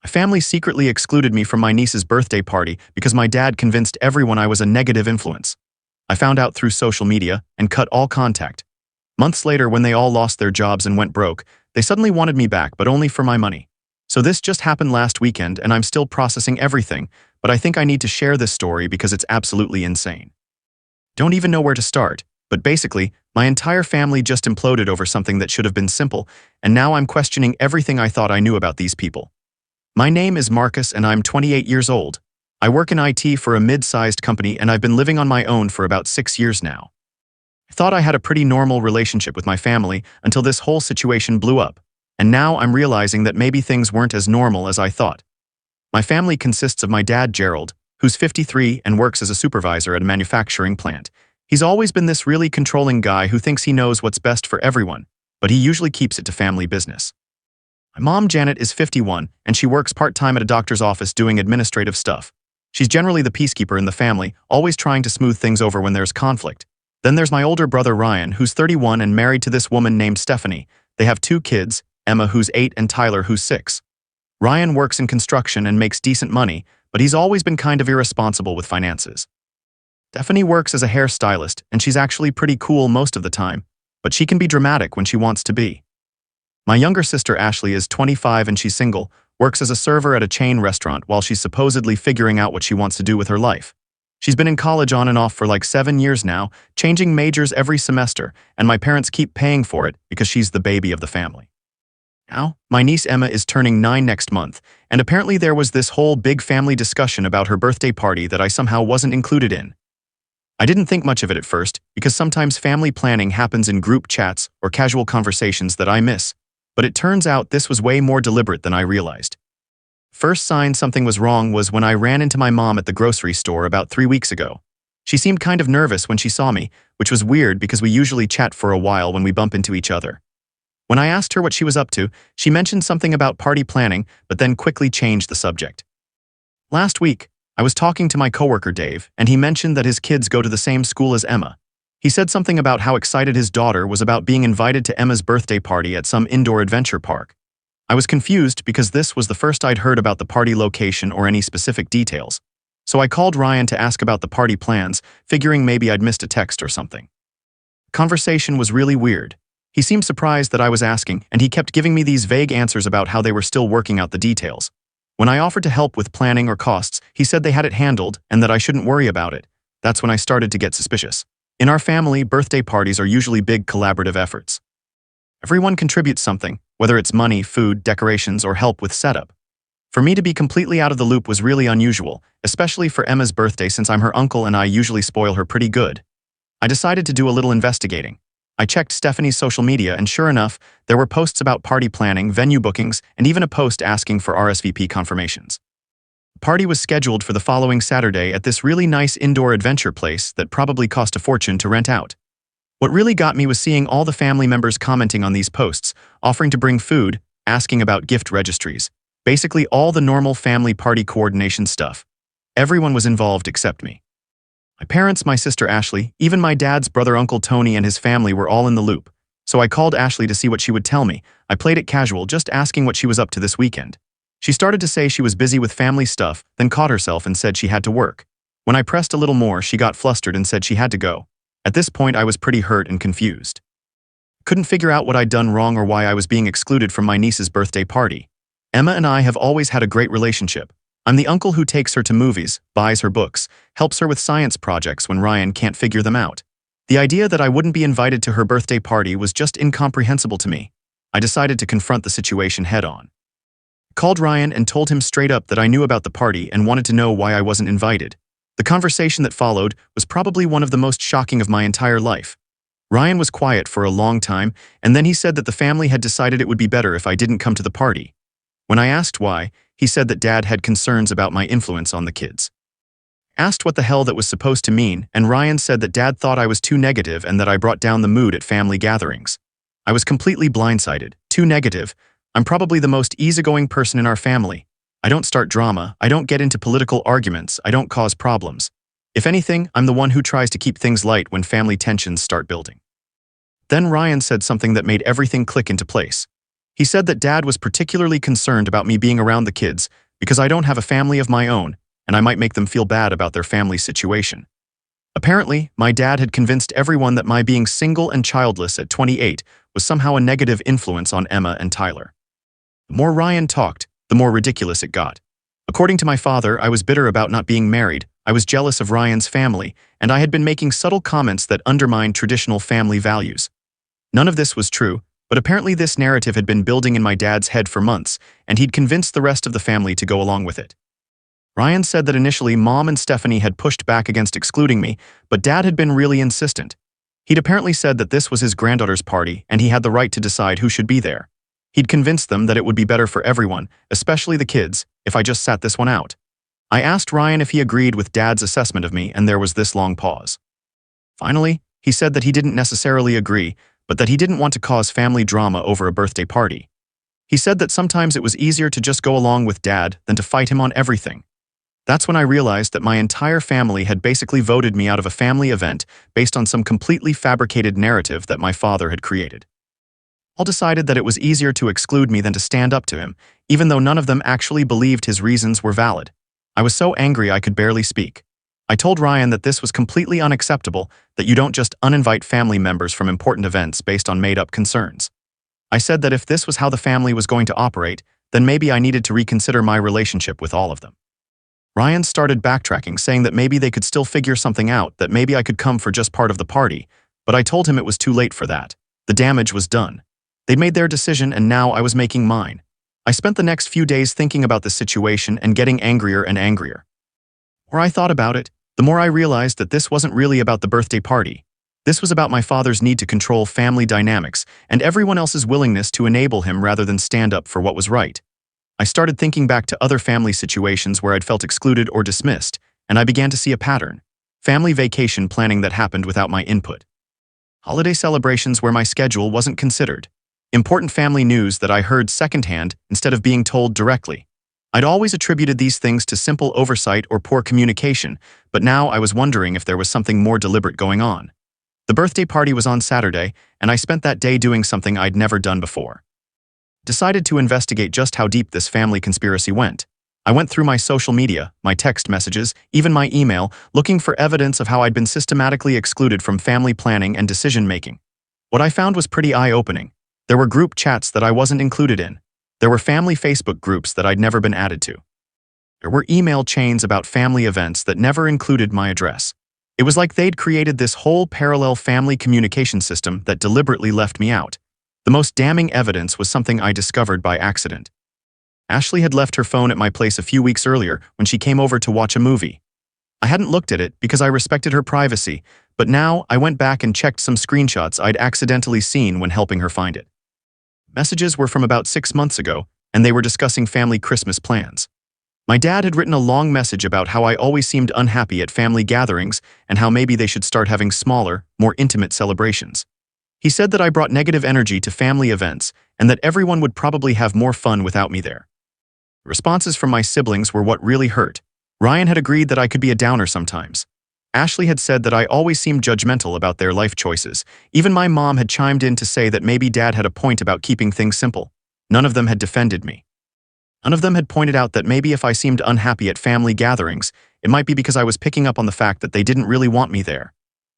My family secretly excluded me from my niece's birthday party because my dad convinced everyone I was a negative influence. I found out through social media and cut all contact. Months later, when they all lost their jobs and went broke, they suddenly wanted me back, but only for my money. So this just happened last weekend, and I'm still processing everything, but I think I need to share this story because it's absolutely insane. Don't even know where to start, but basically, my entire family just imploded over something that should have been simple, and now I'm questioning everything I thought I knew about these people. My name is Marcus, and I'm 28 years old. I work in IT for a mid-sized company, and I've been living on my own for about 6 years now. I thought I had a pretty normal relationship with my family until this whole situation blew up, and now I'm realizing that maybe things weren't as normal as I thought. My family consists of my dad, Gerald, who's 53 and works as a supervisor at a manufacturing plant. He's always been this really controlling guy who thinks he knows what's best for everyone, but he usually keeps it to family business. My mom, Janet, is 51, and she works part-time at a doctor's office doing administrative stuff. She's generally the peacekeeper in the family, always trying to smooth things over when there's conflict. Then there's my older brother, Ryan, who's 31 and married to this woman named Stephanie. They have 2 kids, Emma, who's 8, and Tyler, who's 6. Ryan works in construction and makes decent money, but he's always been kind of irresponsible with finances. Stephanie works as a hairstylist, and she's actually pretty cool most of the time, but she can be dramatic when she wants to be. My younger sister, Ashley, is 25 and she's single, works as a server at a chain restaurant while she's supposedly figuring out what she wants to do with her life. She's been in college on and off for like 7 years now, changing majors every semester, and my parents keep paying for it because she's the baby of the family. Now, my niece Emma is turning 9 next month, and apparently there was this whole big family discussion about her birthday party that I somehow wasn't included in. I didn't think much of it at first, because sometimes family planning happens in group chats or casual conversations that I miss, but it turns out this was way more deliberate than I realized. First sign something was wrong was when I ran into my mom at the grocery store about 3 weeks ago. She seemed kind of nervous when she saw me, which was weird because we usually chat for a while when we bump into each other. When I asked her what she was up to, she mentioned something about party planning, but then quickly changed the subject. Last week, I was talking to my coworker Dave, and he mentioned that his kids go to the same school as Emma. He said something about how excited his daughter was about being invited to Emma's birthday party at some indoor adventure park. I was confused because this was the first I'd heard about the party location or any specific details. So I called Ryan to ask about the party plans, figuring maybe I'd missed a text or something. Conversation was really weird. He seemed surprised that I was asking, and he kept giving me these vague answers about how they were still working out the details. When I offered to help with planning or costs, he said they had it handled and that I shouldn't worry about it. That's when I started to get suspicious. In our family, birthday parties are usually big collaborative efforts. Everyone contributes something, whether it's money, food, decorations, or help with setup. For me to be completely out of the loop was really unusual, especially for Emma's birthday since I'm her uncle and I usually spoil her pretty good. I decided to do a little investigating. I checked Stephanie's social media, and sure enough, there were posts about party planning, venue bookings, and even a post asking for RSVP confirmations. The party was scheduled for the following Saturday at this really nice indoor adventure place that probably cost a fortune to rent out. What really got me was seeing all the family members commenting on these posts, offering to bring food, asking about gift registries, basically all the normal family party coordination stuff. Everyone was involved except me. My parents, my sister Ashley, even my dad's brother Uncle Tony and his family were all in the loop. So I called Ashley to see what she would tell me. I played it casual, just asking what she was up to this weekend. She started to say she was busy with family stuff, then caught herself and said she had to work. When I pressed a little more, she got flustered and said she had to go. At this point, I was pretty hurt and confused. Couldn't figure out what I'd done wrong or why I was being excluded from my niece's birthday party. Emma and I have always had a great relationship. I'm the uncle who takes her to movies, buys her books, helps her with science projects when Ryan can't figure them out. The idea that I wouldn't be invited to her birthday party was just incomprehensible to me. I decided to confront the situation head-on. I called Ryan and told him straight up that I knew about the party and wanted to know why I wasn't invited. The conversation that followed was probably one of the most shocking of my entire life. Ryan was quiet for a long time, and then he said that the family had decided it would be better if I didn't come to the party. When I asked why, he said that Dad had concerns about my influence on the kids. Asked what the hell that was supposed to mean, and Ryan said that Dad thought I was too negative and that I brought down the mood at family gatherings. I was completely blindsided. Too negative? I'm probably the most easygoing person in our family. I don't start drama, I don't get into political arguments, I don't cause problems. If anything, I'm the one who tries to keep things light when family tensions start building. Then Ryan said something that made everything click into place. He said that Dad was particularly concerned about me being around the kids because I don't have a family of my own and I might make them feel bad about their family situation. Apparently, my dad had convinced everyone that my being single and childless at 28 was somehow a negative influence on Emma and Tyler. The more Ryan talked, the more ridiculous it got. According to my father, I was bitter about not being married, I was jealous of Ryan's family, and I had been making subtle comments that undermined traditional family values. None of this was true, but apparently this narrative had been building in my dad's head for months, and he'd convinced the rest of the family to go along with it. Ryan said that initially Mom and Stephanie had pushed back against excluding me, but Dad had been really insistent. He'd apparently said that this was his granddaughter's party and he had the right to decide who should be there. He'd convinced them that it would be better for everyone, especially the kids, if I just sat this one out. I asked Ryan if he agreed with Dad's assessment of me, and there was this long pause. Finally, he said that he didn't necessarily agree, but that he didn't want to cause family drama over a birthday party. He said that sometimes it was easier to just go along with Dad than to fight him on everything. That's when I realized that my entire family had basically voted me out of a family event based on some completely fabricated narrative that my father had created. All decided that it was easier to exclude me than to stand up to him, even though none of them actually believed his reasons were valid. I was so angry I could barely speak. I told Ryan that this was completely unacceptable, that you don't just uninvite family members from important events based on made-up concerns. I said that if this was how the family was going to operate, then maybe I needed to reconsider my relationship with all of them. Ryan started backtracking, saying that maybe they could still figure something out, that maybe I could come for just part of the party, but I told him it was too late for that. The damage was done. They'd made their decision and now I was making mine. I spent the next few days thinking about the situation and getting angrier and angrier. The more I thought about it, the more I realized that this wasn't really about the birthday party. This was about my father's need to control family dynamics and everyone else's willingness to enable him rather than stand up for what was right. I started thinking back to other family situations where I'd felt excluded or dismissed, and I began to see a pattern. Family vacation planning that happened without my input. Holiday celebrations where my schedule wasn't considered. Important family news that I heard secondhand instead of being told directly. I'd always attributed these things to simple oversight or poor communication, but now I was wondering if there was something more deliberate going on. The birthday party was on Saturday, and I spent that day doing something I'd never done before. Decided to investigate just how deep this family conspiracy went. I went through my social media, my text messages, even my email, looking for evidence of how I'd been systematically excluded from family planning and decision-making. What I found was pretty eye-opening. There were group chats that I wasn't included in. There were family Facebook groups that I'd never been added to. There were email chains about family events that never included my address. It was like they'd created this whole parallel family communication system that deliberately left me out. The most damning evidence was something I discovered by accident. Ashley had left her phone at my place a few weeks earlier when she came over to watch a movie. I hadn't looked at it because I respected her privacy, but now I went back and checked some screenshots I'd accidentally seen when helping her find it. Messages were from about 6 months ago, and they were discussing family Christmas plans. My dad had written a long message about how I always seemed unhappy at family gatherings and how maybe they should start having smaller, more intimate celebrations. He said that I brought negative energy to family events and that everyone would probably have more fun without me there. The responses from my siblings were what really hurt. Ryan had agreed that I could be a downer sometimes. Ashley had said that I always seemed judgmental about their life choices. Even my mom had chimed in to say that maybe Dad had a point about keeping things simple. None of them had defended me. None of them had pointed out that maybe if I seemed unhappy at family gatherings, it might be because I was picking up on the fact that they didn't really want me there.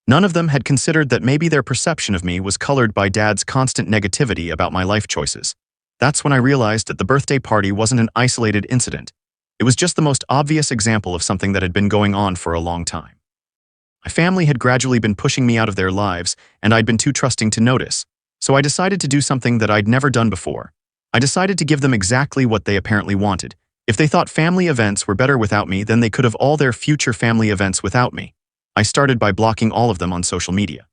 None of them had considered that maybe their perception of me was colored by Dad's constant negativity about my life choices. That's when I realized that the birthday party wasn't an isolated incident. It was just the most obvious example of something that had been going on for a long time. My family had gradually been pushing me out of their lives, and I'd been too trusting to notice. So I decided to do something that I'd never done before. I decided to give them exactly what they apparently wanted. If they thought family events were better without me, then they could have all their future family events without me. I started by blocking all of them on social media.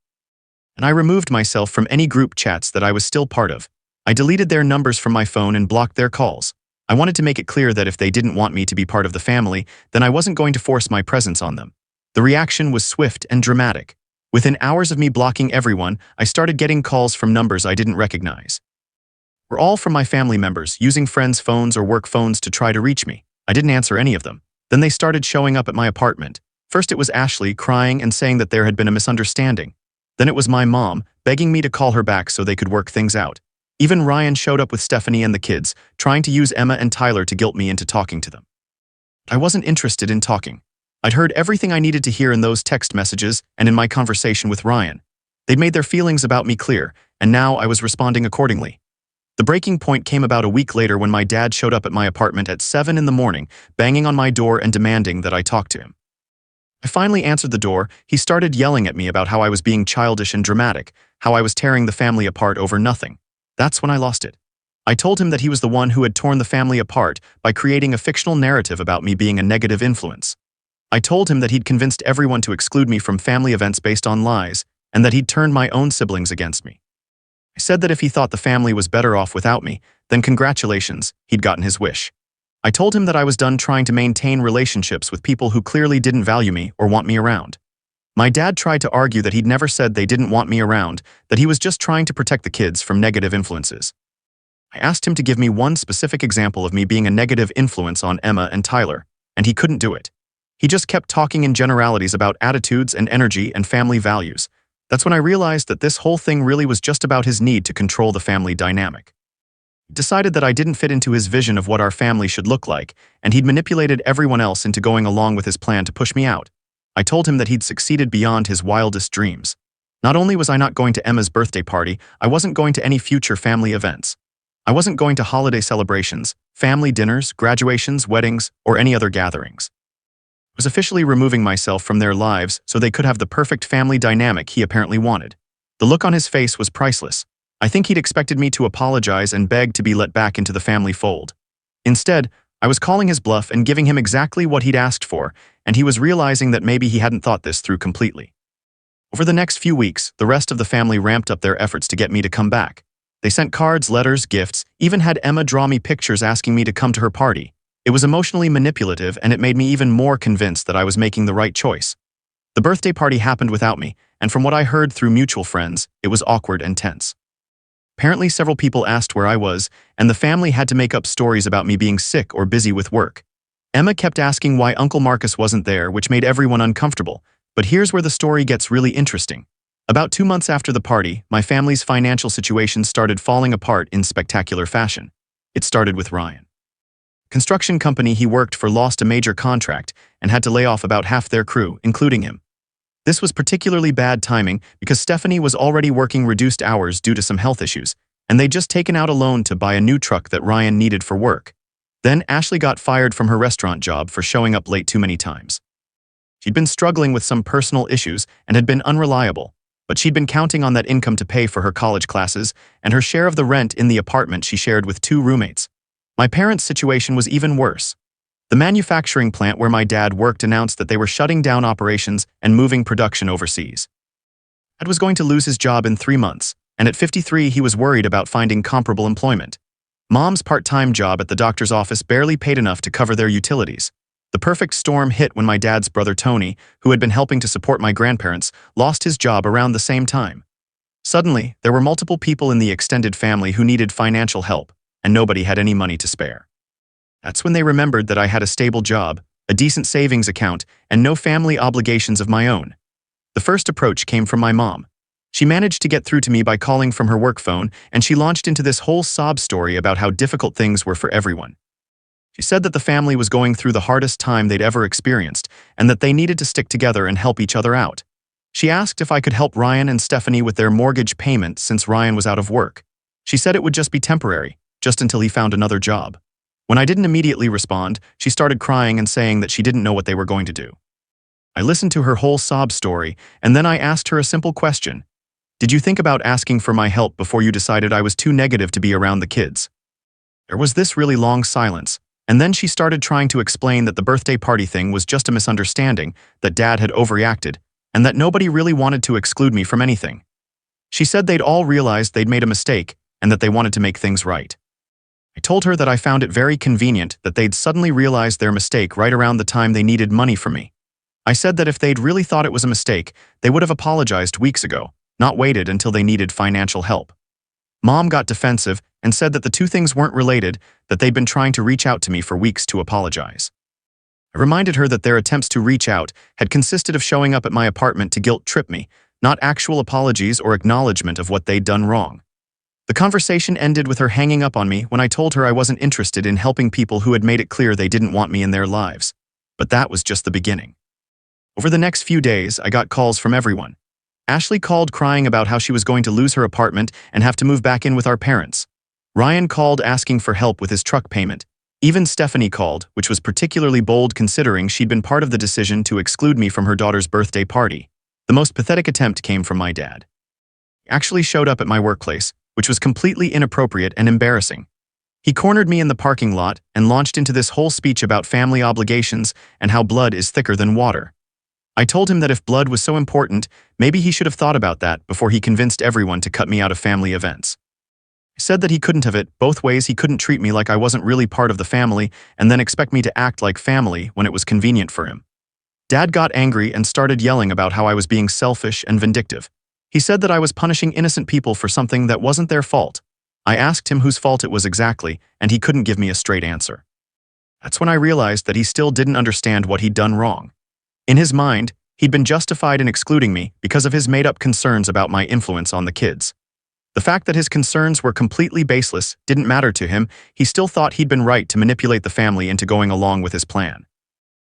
And I removed myself from any group chats that I was still part of. I deleted their numbers from my phone and blocked their calls. I wanted to make it clear that if they didn't want me to be part of the family, then I wasn't going to force my presence on them. The reaction was swift and dramatic. Within hours of me blocking everyone, I started getting calls from numbers I didn't recognize. Were all from my family members, using friends' phones or work phones to try to reach me. I didn't answer any of them. Then they started showing up at my apartment. First it was Ashley crying and saying that there had been a misunderstanding. Then it was my mom begging me to call her back so they could work things out. Even Ryan showed up with Stephanie and the kids, trying to use Emma and Tyler to guilt me into talking to them. I wasn't interested in talking. I'd heard everything I needed to hear in those text messages and in my conversation with Ryan. They'd made their feelings about me clear, and now I was responding accordingly. The breaking point came about a week later when my dad showed up at my apartment at 7 in the morning, banging on my door and demanding that I talk to him. I finally answered the door. He started yelling at me about how I was being childish and dramatic, how I was tearing the family apart over nothing. That's when I lost it. I told him that he was the one who had torn the family apart by creating a fictional narrative about me being a negative influence. I told him that he'd convinced everyone to exclude me from family events based on lies, and that he'd turned my own siblings against me. I said that if he thought the family was better off without me, then congratulations, he'd gotten his wish. I told him that I was done trying to maintain relationships with people who clearly didn't value me or want me around. My dad tried to argue that he'd never said they didn't want me around, that he was just trying to protect the kids from negative influences. I asked him to give me one specific example of me being a negative influence on Emma and Tyler, and he couldn't do it. He just kept talking in generalities about attitudes and energy and family values. That's when I realized that this whole thing really was just about his need to control the family dynamic. He decided that I didn't fit into his vision of what our family should look like, and he'd manipulated everyone else into going along with his plan to push me out. I told him that he'd succeeded beyond his wildest dreams. Not only was I not going to Emma's birthday party, I wasn't going to any future family events. I wasn't going to holiday celebrations, family dinners, graduations, weddings, or any other gatherings. I was officially removing myself from their lives so they could have the perfect family dynamic he apparently wanted. The look on his face was priceless. I think he'd expected me to apologize and beg to be let back into the family fold. Instead, I was calling his bluff and giving him exactly what he'd asked for, and he was realizing that maybe he hadn't thought this through completely. Over the next few weeks, the rest of the family ramped up their efforts to get me to come back. They sent cards, letters, gifts, even had Emma draw me pictures asking me to come to her party. It was emotionally manipulative, and it made me even more convinced that I was making the right choice. The birthday party happened without me, and from what I heard through mutual friends, it was awkward and tense. Apparently, several people asked where I was, and the family had to make up stories about me being sick or busy with work. Emma kept asking why Uncle Marcus wasn't there, which made everyone uncomfortable. But here's where the story gets really interesting. About 2 months after the party, my family's financial situation started falling apart in spectacular fashion. It started with Ryan. Construction company he worked for lost a major contract and had to lay off about half their crew, including him. This was particularly bad timing because Stephanie was already working reduced hours due to some health issues, and they'd just taken out a loan to buy a new truck that Ryan needed for work. Then Ashley got fired from her restaurant job for showing up late too many times. She'd been struggling with some personal issues and had been unreliable, but she'd been counting on that income to pay for her college classes and her share of the rent in the apartment she shared with 2 roommates. My parents' situation was even worse. The manufacturing plant where my dad worked announced that they were shutting down operations and moving production overseas. Dad was going to lose his job in 3 months, and at 53 he was worried about finding comparable employment. Mom's part-time job at the doctor's office barely paid enough to cover their utilities. The perfect storm hit when my dad's brother Tony, who had been helping to support my grandparents, lost his job around the same time. Suddenly, there were multiple people in the extended family who needed financial help, and nobody had any money to spare. That's when they remembered that I had a stable job, a decent savings account, and no family obligations of my own. The first approach came from my mom. She managed to get through to me by calling from her work phone, and she launched into this whole sob story about how difficult things were for everyone. She said that the family was going through the hardest time they'd ever experienced, and that they needed to stick together and help each other out. She asked if I could help Ryan and Stephanie with their mortgage payment since Ryan was out of work. She said it would just be temporary, just until he found another job. When I didn't immediately respond, she started crying and saying that she didn't know what they were going to do. I listened to her whole sob story, and then I asked her a simple question. Did you think about asking for my help before you decided I was too negative to be around the kids? There was this really long silence, and then she started trying to explain that the birthday party thing was just a misunderstanding, that Dad had overreacted, and that nobody really wanted to exclude me from anything. She said they'd all realized they'd made a mistake and that they wanted to make things right. I told her that I found it very convenient that they'd suddenly realized their mistake right around the time they needed money from me. I said that if they'd really thought it was a mistake, they would have apologized weeks ago, not waited until they needed financial help. Mom got defensive and said that the two things weren't related, that they'd been trying to reach out to me for weeks to apologize. I reminded her that their attempts to reach out had consisted of showing up at my apartment to guilt trip me, not actual apologies or acknowledgement of what they'd done wrong. The conversation ended with her hanging up on me when I told her I wasn't interested in helping people who had made it clear they didn't want me in their lives. But that was just the beginning. Over the next few days, I got calls from everyone. Ashley called crying about how she was going to lose her apartment and have to move back in with our parents. Ryan called asking for help with his truck payment. Even Stephanie called, which was particularly bold considering she'd been part of the decision to exclude me from her daughter's birthday party. The most pathetic attempt came from my dad. He actually showed up at my workplace, which was completely inappropriate and embarrassing. He cornered me in the parking lot and launched into this whole speech about family obligations and how blood is thicker than water. I told him that if blood was so important, maybe he should have thought about that before he convinced everyone to cut me out of family events. He said that he couldn't have it both ways. He couldn't treat me like I wasn't really part of the family and then expect me to act like family when it was convenient for him. Dad got angry and started yelling about how I was being selfish and vindictive. He said that I was punishing innocent people for something that wasn't their fault. I asked him whose fault it was exactly, and he couldn't give me a straight answer. That's when I realized that he still didn't understand what he'd done wrong. In his mind, he'd been justified in excluding me because of his made-up concerns about my influence on the kids. The fact that his concerns were completely baseless didn't matter to him. He still thought he'd been right to manipulate the family into going along with his plan.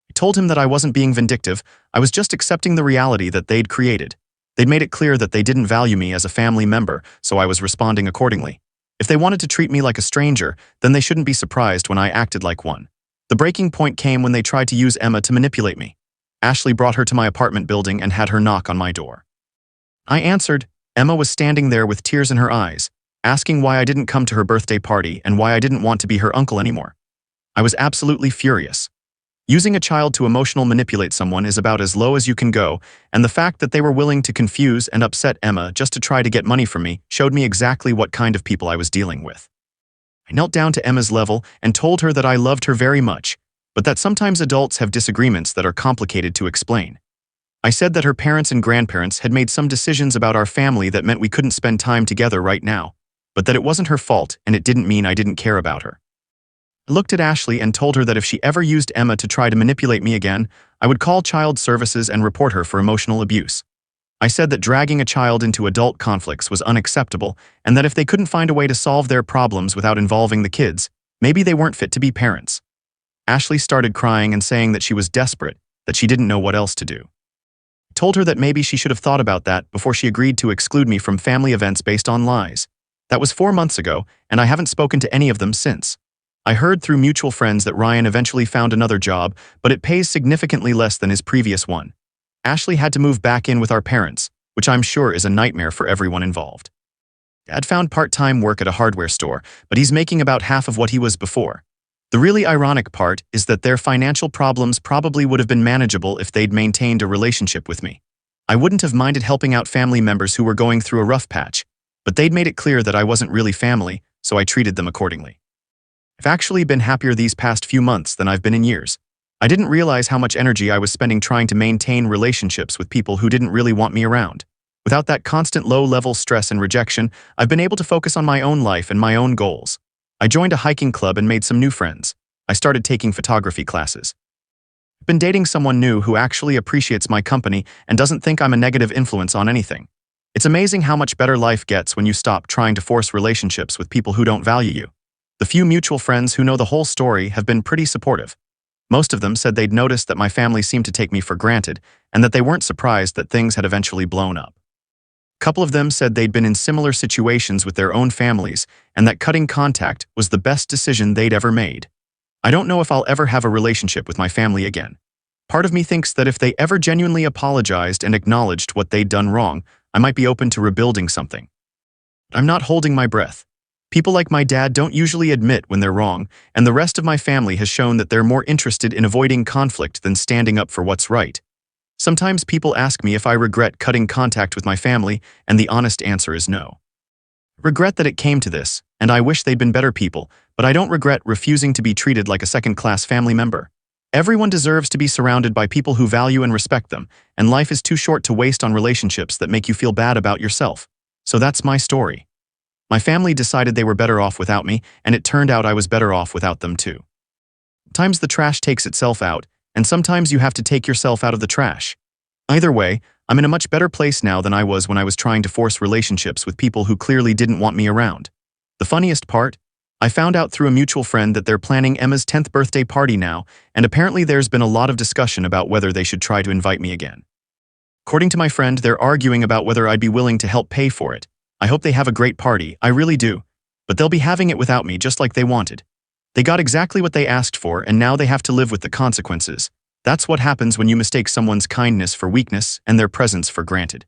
I told him that I wasn't being vindictive, I was just accepting the reality that they'd created. They'd made it clear that they didn't value me as a family member, so I was responding accordingly. If they wanted to treat me like a stranger, then they shouldn't be surprised when I acted like one. The breaking point came when they tried to use Emma to manipulate me. Ashley brought her to my apartment building and had her knock on my door. I answered. Emma was standing there with tears in her eyes, asking why I didn't come to her birthday party and why I didn't want to be her uncle anymore. I was absolutely furious. Using a child to emotional manipulate someone is about as low as you can go, and the fact that they were willing to confuse and upset Emma just to try to get money from me showed me exactly what kind of people I was dealing with. I knelt down to Emma's level and told her that I loved her very much, but that sometimes adults have disagreements that are complicated to explain. I said that her parents and grandparents had made some decisions about our family that meant we couldn't spend time together right now, but that it wasn't her fault and it didn't mean I didn't care about her. I looked at Ashley and told her that if she ever used Emma to try to manipulate me again, I would call child services and report her for emotional abuse. I said that dragging a child into adult conflicts was unacceptable and that if they couldn't find a way to solve their problems without involving the kids, maybe they weren't fit to be parents. Ashley started crying and saying that she was desperate, that she didn't know what else to do. I told her that maybe she should have thought about that before she agreed to exclude me from family events based on lies. That was 4 months ago, and I haven't spoken to any of them since. I heard through mutual friends that Ryan eventually found another job, but it pays significantly less than his previous one. Ashley had to move back in with our parents, which I'm sure is a nightmare for everyone involved. Dad found part-time work at a hardware store, but he's making about half of what he was before. The really ironic part is that their financial problems probably would have been manageable if they'd maintained a relationship with me. I wouldn't have minded helping out family members who were going through a rough patch, but they'd made it clear that I wasn't really family, so I treated them accordingly. I've actually been happier these past few months than I've been in years. I didn't realize how much energy I was spending trying to maintain relationships with people who didn't really want me around. Without that constant low-level stress and rejection, I've been able to focus on my own life and my own goals. I joined a hiking club and made some new friends. I started taking photography classes. I've been dating someone new who actually appreciates my company and doesn't think I'm a negative influence on anything. It's amazing how much better life gets when you stop trying to force relationships with people who don't value you. The few mutual friends who know the whole story have been pretty supportive. Most of them said they'd noticed that my family seemed to take me for granted and that they weren't surprised that things had eventually blown up. A couple of them said they'd been in similar situations with their own families and that cutting contact was the best decision they'd ever made. I don't know if I'll ever have a relationship with my family again. Part of me thinks that if they ever genuinely apologized and acknowledged what they'd done wrong, I might be open to rebuilding something. I'm not holding my breath. People like my dad don't usually admit when they're wrong, and the rest of my family has shown that they're more interested in avoiding conflict than standing up for what's right. Sometimes people ask me if I regret cutting contact with my family, and the honest answer is no. I regret that it came to this, and I wish they'd been better people, but I don't regret refusing to be treated like a second-class family member. Everyone deserves to be surrounded by people who value and respect them, and life is too short to waste on relationships that make you feel bad about yourself. So that's my story. My family decided they were better off without me, and it turned out I was better off without them too. Sometimes the trash takes itself out, and sometimes you have to take yourself out of the trash. Either way, I'm in a much better place now than I was when I was trying to force relationships with people who clearly didn't want me around. The funniest part? I found out through a mutual friend that they're planning Emma's 10th birthday party now, and apparently there's been a lot of discussion about whether they should try to invite me again. According to my friend, they're arguing about whether I'd be willing to help pay for it. I hope they have a great party, I really do. But they'll be having it without me, just like they wanted. They got exactly what they asked for, and now they have to live with the consequences. That's what happens when you mistake someone's kindness for weakness and their presence for granted.